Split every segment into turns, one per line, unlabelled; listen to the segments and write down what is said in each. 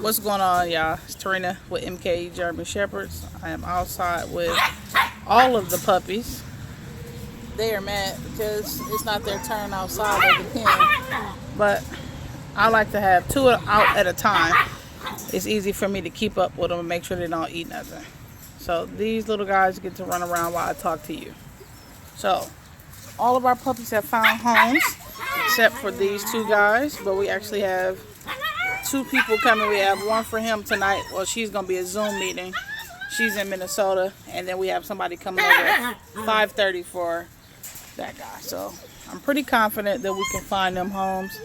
What's going on, y'all? It's Tarina with MKE German Shepherds. I am outside with all of the puppies. They are mad because it's not their turn outside of the pen. But I like to have 2 out at a time. It's easy for me to keep up with them and make sure they don't eat nothing. So these little guys get to run around while I talk to you. So all of our puppies have found homes except for these 2 guys. But we actually have 2 people coming. We have one for him tonight. Well, she's going to be a Zoom meeting. She's in Minnesota. And then we have somebody coming over at 5:30 for that guy. So I'm pretty confident that we can find them homes.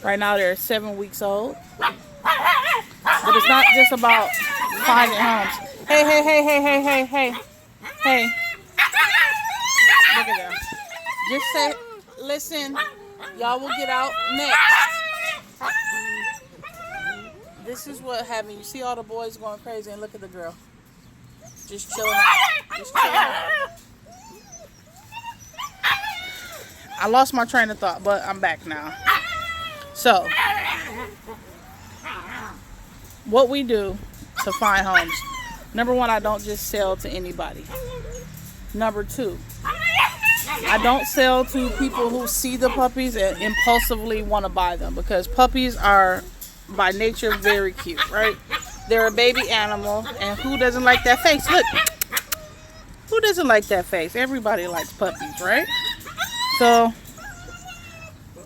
Right now they're 7 weeks old. But it's not just about finding homes. Hey, hey, hey, hey, hey, hey, hey. Hey. Look at them. Just say, listen, y'all will get out next. This is what happened. You see all the boys going crazy, and look at the girl. Just chilling out. Just chilling out. I lost my train of thought, but I'm back now. So, what we do to find homes. Number 1, I don't just sell to anybody. Number 2, I don't sell to people who see the puppies and impulsively want to buy them, because puppies are by nature very cute, right? They're a baby animal, and who doesn't like that face? Look, who doesn't like that face? Everybody likes puppies, right? So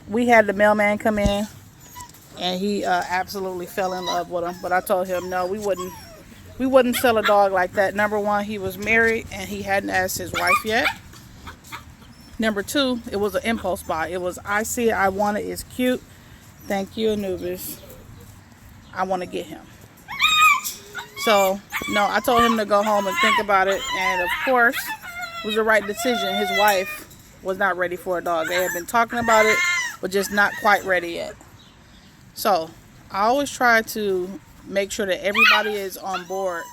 we had the mailman come in, and he absolutely fell in love with them. But I told him no, we wouldn't sell a dog like that. Number 1, he was married and he hadn't asked his wife yet. Number 2, it was an impulse buy. It was, I see it, I want it, it's cute. Thank you, Anubis. I want to get him. So, no, I told him to go home and think about it. And, of course, it was the right decision. His wife was not ready for a dog. They had been talking about it, but just not quite ready yet. So, I always try to make sure that everybody is on board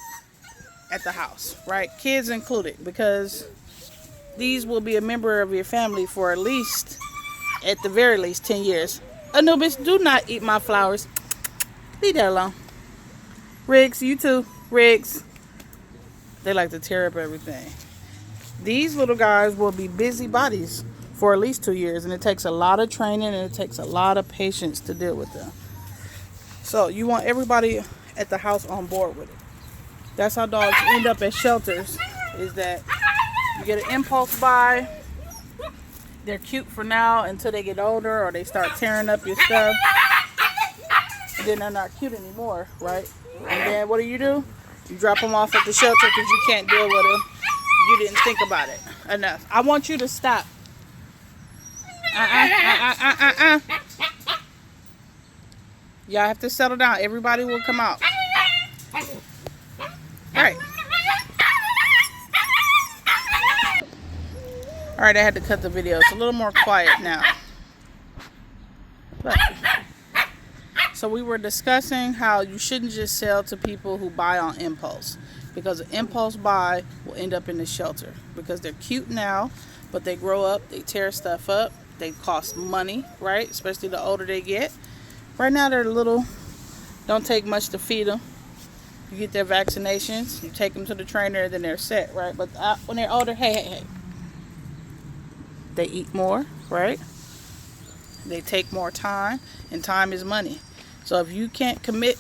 at the house, right? Kids included, because these will be a member of your family for at the very least, 10 years. Anubis, do not eat my flowers. Leave that alone. Riggs, you too. Riggs. They like to tear up everything. These little guys will be busybodies for at least 2 years, and it takes a lot of training and it takes a lot of patience to deal with them. So you want everybody at the house on board with it. That's how dogs end up at shelters, is that you get an impulse buy. They're cute for now until they get older or they start tearing up your stuff. And then they're not cute anymore, right? And then what do? You drop them off at the shelter because you can't deal with them. You didn't think about it enough. I want you to stop. Y'all have to settle down. Everybody will come out. All right. All right, I had to cut the video. It's a little more quiet now. But, so we were discussing how you shouldn't just sell to people who buy on impulse, because an impulse buy will end up in the shelter because they're cute now, but they grow up, they tear stuff up, they cost money, right? Especially the older they get. Right now they're little, don't take much to feed them. You get their vaccinations, you take them to the trainer, then they're set, right? But when they're older, hey, they eat more, right? They take more time, and time is money. So if you can't commit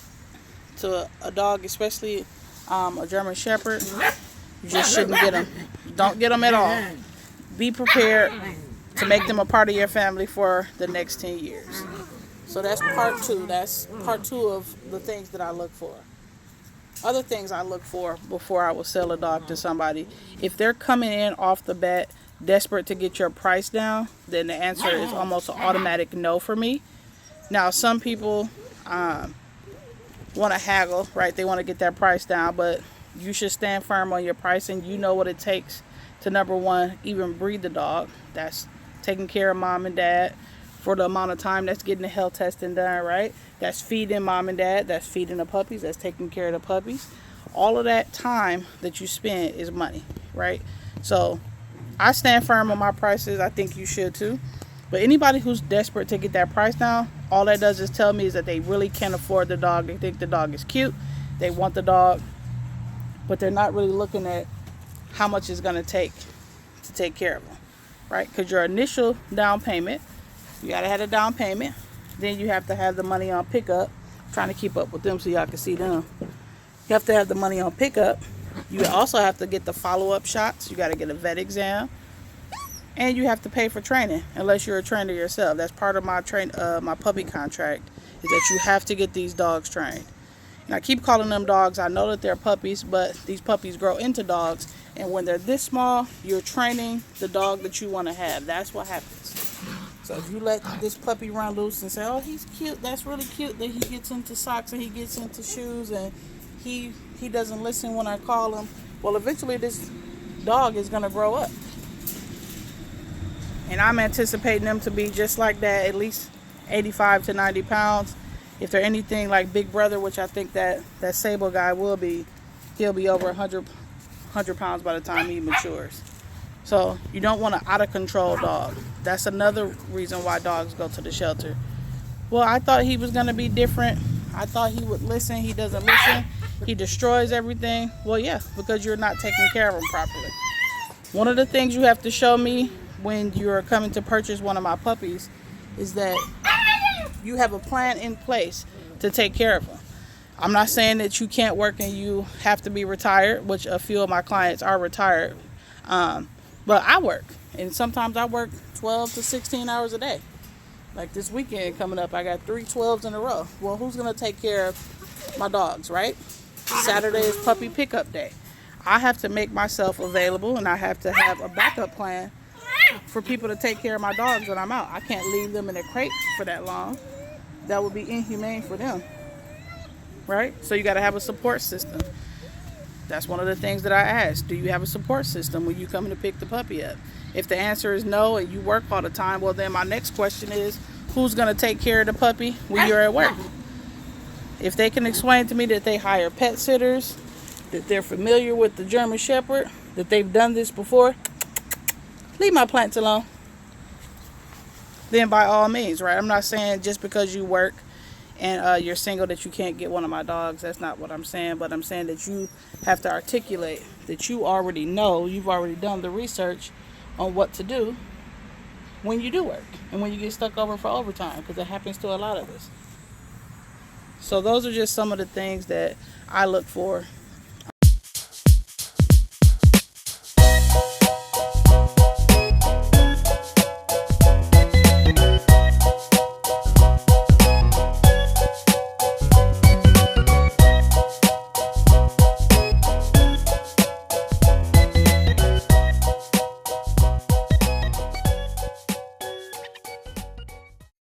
to a dog, especially a German Shepherd, you just shouldn't get them. Don't get them at all. Be prepared to make them a part of your family for the next 10 years. So that's part 2. That's part 2 of the things that I look for. Other things I look for before I will sell a dog to somebody. If they're coming in off the bat desperate to get your price down, then the answer is almost an automatic no for me. Now, some people want to haggle, right? They want to get that price down, but you should stand firm on your pricing. You know what it takes to, number 1, even breed the dog. That's taking care of mom and dad for the amount of time, that's getting the health testing done, right? That's feeding mom and dad, that's feeding the puppies, that's taking care of the puppies. All of that time that you spend is money, right? So I stand firm on my prices. I think you should too. But anybody who's desperate to get that price down, all that does is tell me is that they really can't afford the dog. They think the dog is cute. They want the dog, but they're not really looking at how much it's going to take care of them, right? Because your initial down payment, you got to have a down payment. Then you have to have the money on pickup. I'm trying to keep up with them so y'all can see them. You have to have the money on pickup. You also have to get the follow-up shots. You got to get a vet exam. And you have to pay for training, unless you're a trainer yourself. That's part of my my puppy contract, is that you have to get these dogs trained. And I keep calling them dogs. I know that they're puppies, but these puppies grow into dogs. And when they're this small, you're training the dog that you want to have. That's what happens. So if you let this puppy run loose and say, oh, he's cute, that's really cute, that he gets into socks and he gets into shoes and he doesn't listen when I call him. Well, eventually this dog is going to grow up. And I'm anticipating them to be just like that, at least 85 to 90 pounds. If they're anything like Big Brother, which I think that Sable guy will be, he'll be over 100 pounds by the time he matures. So you don't want an out-of-control dog. That's another reason why dogs go to the shelter. Well, I thought he was going to be different. I thought he would listen. He doesn't listen. He destroys everything. Well, yeah, because you're not taking care of him properly. One of the things you have to show me when you're coming to purchase one of my puppies is that you have a plan in place to take care of them. I'm not saying that you can't work and you have to be retired, which a few of my clients are retired. But I work, and sometimes I work 12 to 16 hours a day. Like this weekend coming up, I got 3 12s in a row. Well, who's going to take care of my dogs, right? Saturday is puppy pickup day. I have to make myself available, and I have to have a backup plan for people to take care of my dogs when I'm out. I can't leave them in a crate for that long. That would be inhumane for them, right? So you got to have a support system. That's one of the things that I ask. Do you have a support system when you come to pick the puppy up? If the answer is no and you work all the time, well, then my next question is, who's going to take care of the puppy when you're at work? If they can explain to me that they hire pet sitters, that they're familiar with the German Shepherd, that they've done this before, leave my plants alone. Then by all means, right? I'm not saying just because you work and you're single that you can't get one of my dogs. That's not what I'm saying. But I'm saying that you have to articulate that you already know, you've already done the research on what to do when you do work and when you get stuck over for overtime, because it happens to a lot of us. So those are just some of the things that I look for